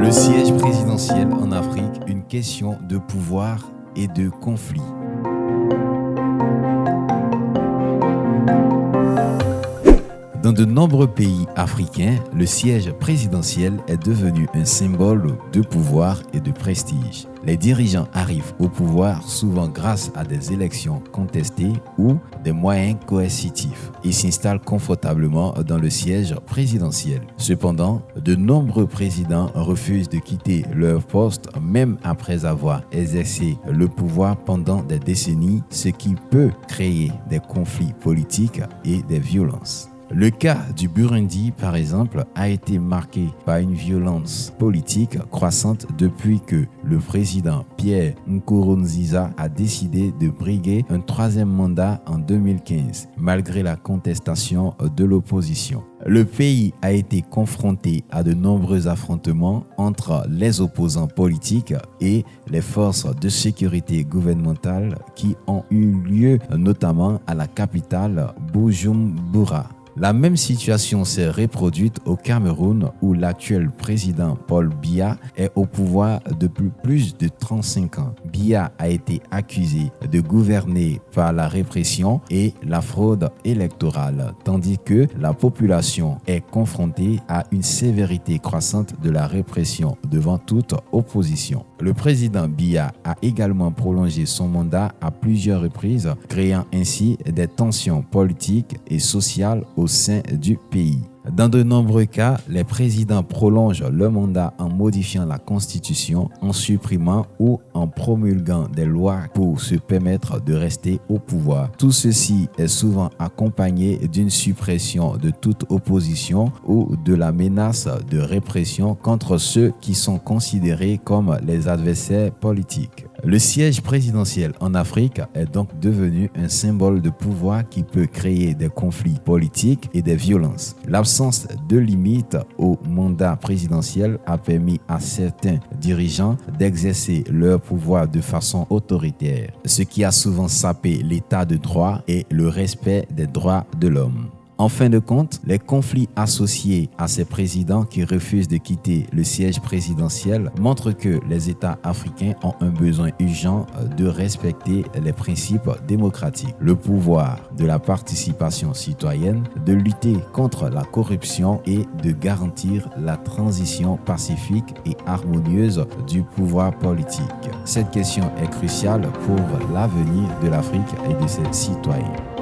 Le siège présidentiel en Afrique, une question de pouvoir et de conflit. Dans de nombreux pays africains, le siège présidentiel est devenu un symbole de pouvoir et de prestige. Les dirigeants arrivent au pouvoir souvent grâce à des élections contestées ou des moyens coercitifs et s'installent confortablement dans le siège présidentiel. Cependant, de nombreux présidents refusent de quitter leur poste même après avoir exercé le pouvoir pendant des décennies, ce qui peut créer des conflits politiques et des violences. Le cas du Burundi, par exemple, a été marqué par une violence politique croissante depuis que le président Pierre Nkurunziza a décidé de briguer un troisième mandat en 2015, malgré la contestation de l'opposition. Le pays a été confronté à de nombreux affrontements entre les opposants politiques et les forces de sécurité gouvernementales qui ont eu lieu notamment à la capitale Bujumbura. La même situation s'est reproduite au Cameroun où l'actuel président Paul Biya est au pouvoir depuis plus de 35 ans. Biya a été accusé de gouverner par la répression et la fraude électorale, tandis que la population est confrontée à une sévérité croissante de la répression devant toute opposition. Le président Biya a également prolongé son mandat à plusieurs reprises, créant ainsi des tensions politiques et sociales au sein du pays. Dans de nombreux cas, les présidents prolongent leur mandat en modifiant la constitution, en supprimant ou en promulguant des lois pour se permettre de rester au pouvoir. Tout ceci est souvent accompagné d'une suppression de toute opposition ou de la menace de répression contre ceux qui sont considérés comme les adversaires politiques. Le siège présidentiel en Afrique est donc devenu un symbole de pouvoir qui peut créer des conflits politiques et des violences. L'absence de limite au mandat présidentiel a permis à certains dirigeants d'exercer leur pouvoir de façon autoritaire, ce qui a souvent sapé l'état de droit et le respect des droits de l'homme. En fin de compte, les conflits associés à ces présidents qui refusent de quitter le siège présidentiel montrent que les États africains ont un besoin urgent de respecter les principes démocratiques, le pouvoir de la participation citoyenne, de lutter contre la corruption et de garantir la transition pacifique et harmonieuse du pouvoir politique. Cette question est cruciale pour l'avenir de l'Afrique et de ses citoyens.